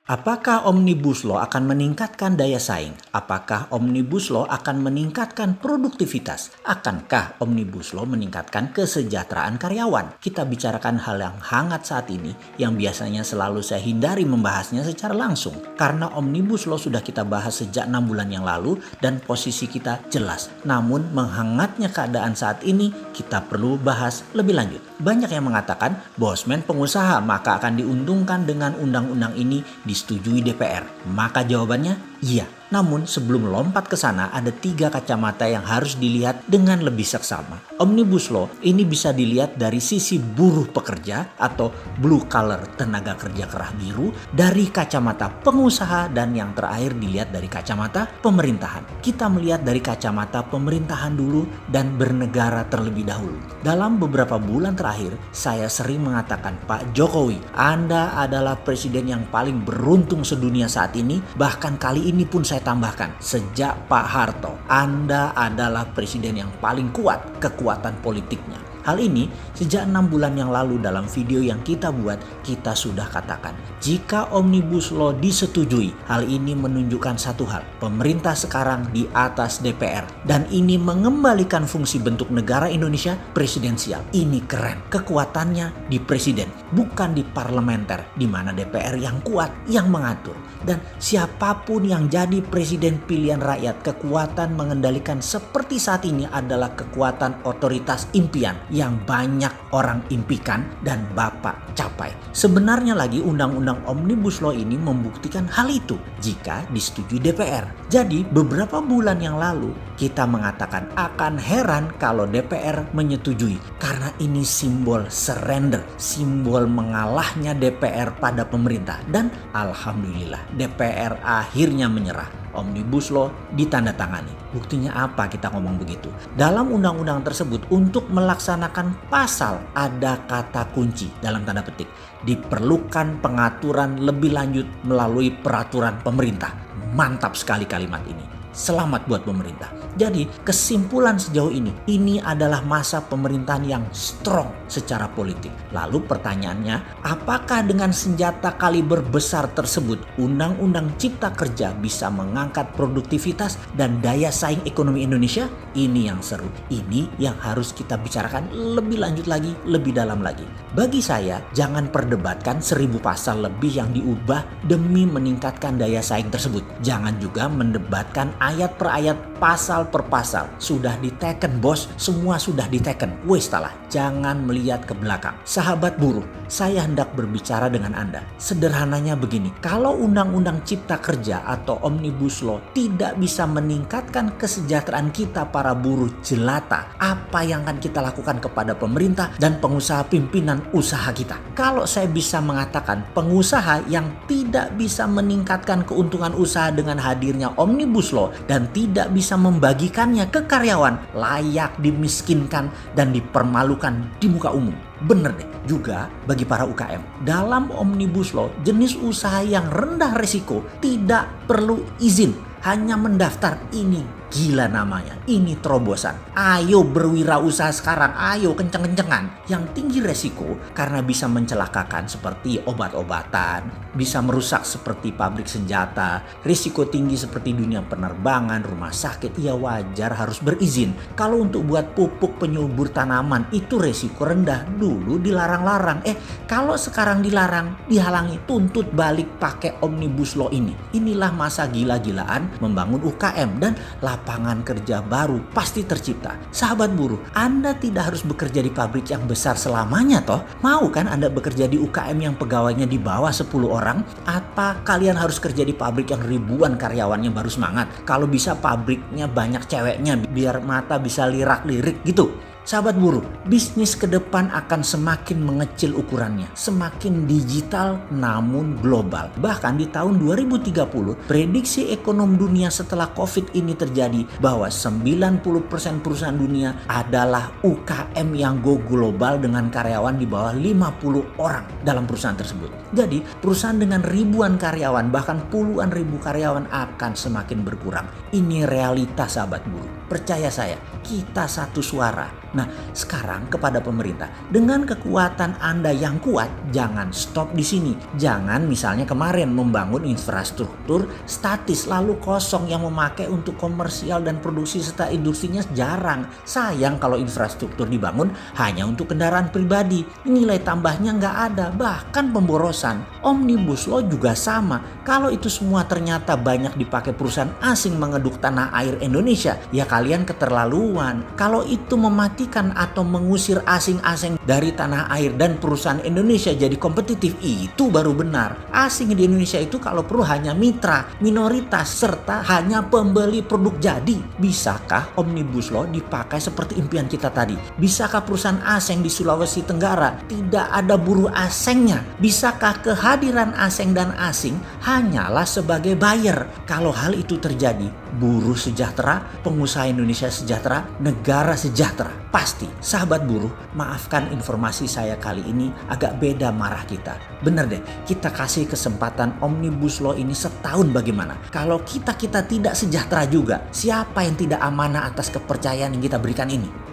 Apakah Omnibus Law akan meningkatkan daya saing? Apakah Omnibus Law akan meningkatkan produktivitas? Akankah Omnibus Law meningkatkan kesejahteraan karyawan? Kita bicarakan hal yang hangat saat ini yang biasanya selalu saya hindari membahasnya secara langsung. Karena Omnibus Law sudah kita bahas sejak 6 bulan yang lalu dan posisi kita jelas. Namun menghangatnya keadaan saat ini kita perlu bahas lebih lanjut. Banyak yang mengatakan bosman pengusaha maka akan diuntungkan dengan undang-undang ini disetujui DPR? Maka jawabannya iya. Namun sebelum lompat ke sana ada 3 kacamata yang harus dilihat dengan lebih seksama. Omnibus Law ini bisa dilihat dari sisi buruh pekerja atau blue collar tenaga kerja kerah biru, dari kacamata pengusaha, dan yang terakhir dilihat dari kacamata pemerintahan. Kita melihat dari kacamata pemerintahan dulu dan bernegara terlebih dahulu. Dalam beberapa bulan terakhir saya sering mengatakan, Pak Jokowi, Anda adalah presiden yang paling beruntung sedunia saat ini. Bahkan kali ini pun saya tambahkan, sejak Pak Harto, Anda adalah presiden yang paling kuat kekuatan politiknya. Hal ini sejak 6 bulan yang lalu dalam video yang kita buat, kita sudah katakan. Jika Omnibus Law disetujui, hal ini menunjukkan satu hal. Pemerintah sekarang di atas DPR. Dan ini mengembalikan fungsi bentuk negara Indonesia presidensial. Ini keren. Kekuatannya di presiden, bukan di parlementer, di mana DPR yang kuat, yang mengatur. Dan siapapun yang jadi presiden pilihan rakyat, kekuatan mengendalikan seperti saat ini adalah kekuatan otoritas impian yang banyak orang impikan dan Bapak capai. Sebenarnya lagi undang-undang Omnibus Law ini membuktikan hal itu jika disetujui DPR. Jadi beberapa bulan yang lalu kita mengatakan akan heran kalau DPR menyetujui karena ini simbol surrender, simbol mengalahnya DPR pada pemerintah. Dan alhamdulillah DPR akhirnya menyerah. Omnibus Law ditandatangani. Buktinya apa kita ngomong begitu? Dalam undang-undang tersebut untuk melaksanakan pasal ada kata kunci dalam tanda petik. Diperlukan pengaturan lebih lanjut melalui peraturan pemerintah. Mantap sekali kalimat ini. Selamat buat pemerintah. Jadi kesimpulan sejauh ini adalah masa pemerintahan yang strong secara politik. Lalu pertanyaannya, apakah dengan senjata kaliber besar tersebut Undang-Undang Cipta Kerja bisa mengangkat produktivitas dan daya saing ekonomi Indonesia? Ini yang seru. Ini yang harus kita bicarakan lebih lanjut lagi, lebih dalam lagi. Bagi saya, jangan perdebatkan 1000 pasal lebih yang diubah demi meningkatkan daya saing tersebut. Jangan juga mendebatkan ayat per ayat, pasal per pasal. Sudah diteken bos, semua sudah diteken. Wes salah, jangan melihat ke belakang. Sahabat buruh, saya hendak berbicara dengan Anda. Sederhananya begini, kalau Undang-Undang Cipta Kerja atau Omnibus Law tidak bisa meningkatkan kesejahteraan kita para buruh jelata, apa yang akan kita lakukan kepada pemerintah dan pengusaha pimpinan usaha kita? Kalau saya bisa mengatakan pengusaha yang tidak bisa meningkatkan keuntungan usaha dengan hadirnya Omnibus Law dan tidak bisa membagikannya ke karyawan, layak dimiskinkan dan dipermalukan di muka umum. Bener deh. Juga bagi para UKM, dalam Omnibus Law jenis usaha yang rendah risiko tidak perlu izin, hanya mendaftar. Ini gila namanya, ini terobosan. Ayo berwirausaha sekarang, ayo kenceng-kencengan. Yang tinggi resiko karena bisa mencelakakan seperti obat-obatan, bisa merusak seperti pabrik senjata, risiko tinggi seperti dunia penerbangan, rumah sakit, ya wajar harus berizin. Kalau untuk buat pupuk penyubur tanaman itu resiko rendah, dulu dilarang-larang. Kalau sekarang dilarang, dihalangi, tuntut balik pakai Omnibus Law ini. Inilah masa gila-gilaan membangun UKM dan lapangan kerja baru pasti tercipta. Sahabat buruh, Anda tidak harus bekerja di pabrik yang besar selamanya toh. Mau kan Anda bekerja di UKM yang pegawainya di bawah 10 orang? Apa kalian harus kerja di pabrik yang ribuan karyawannya baru semangat? Kalau bisa pabriknya banyak ceweknya biar mata bisa lirak-lirik gitu. Sahabat buruh, bisnis ke depan akan semakin mengecil ukurannya, semakin digital namun global. Bahkan di tahun 2030, prediksi ekonomi dunia setelah COVID ini terjadi bahwa 90% perusahaan dunia adalah UKM yang go global dengan karyawan di bawah 50 orang dalam perusahaan tersebut. Jadi, perusahaan dengan ribuan karyawan bahkan puluhan ribu karyawan akan semakin berkurang. Ini realitas sahabat buruh. Percaya saya, kita satu suara. Nah, sekarang kepada pemerintah, dengan kekuatan Anda yang kuat, jangan stop di sini. Jangan misalnya kemarin membangun infrastruktur statis lalu kosong yang memakai untuk komersial dan produksi serta industrinya jarang. Sayang kalau infrastruktur dibangun hanya untuk kendaraan pribadi. Nilai tambahnya nggak ada, bahkan pemborosan. Omnibus Law juga sama. Kalau itu semua ternyata banyak dipakai perusahaan asing mengeduk tanah air Indonesia, ya kalian keterlaluan. Kalau itu mematikan atau mengusir asing-asing dari tanah air dan perusahaan Indonesia jadi kompetitif, itu baru benar. Asing di Indonesia itu kalau perlu hanya mitra, minoritas, serta hanya pembeli produk jadi. Bisakah Omnibus Law dipakai seperti impian kita tadi? Bisakah perusahaan asing di Sulawesi Tenggara tidak ada buruh asingnya? Bisakah kehadiran asing dan asing hanyalah sebagai buyer? Kalau hal itu terjadi, buruh sejahtera, pengusaha Indonesia sejahtera, negara sejahtera. Pasti, sahabat buruh, maafkan informasi saya kali ini agak beda marah kita. Bener deh, kita kasih kesempatan Omnibus Law ini setahun bagaimana? Kalau kita tidak sejahtera juga, siapa yang tidak amanah atas kepercayaan yang kita berikan ini?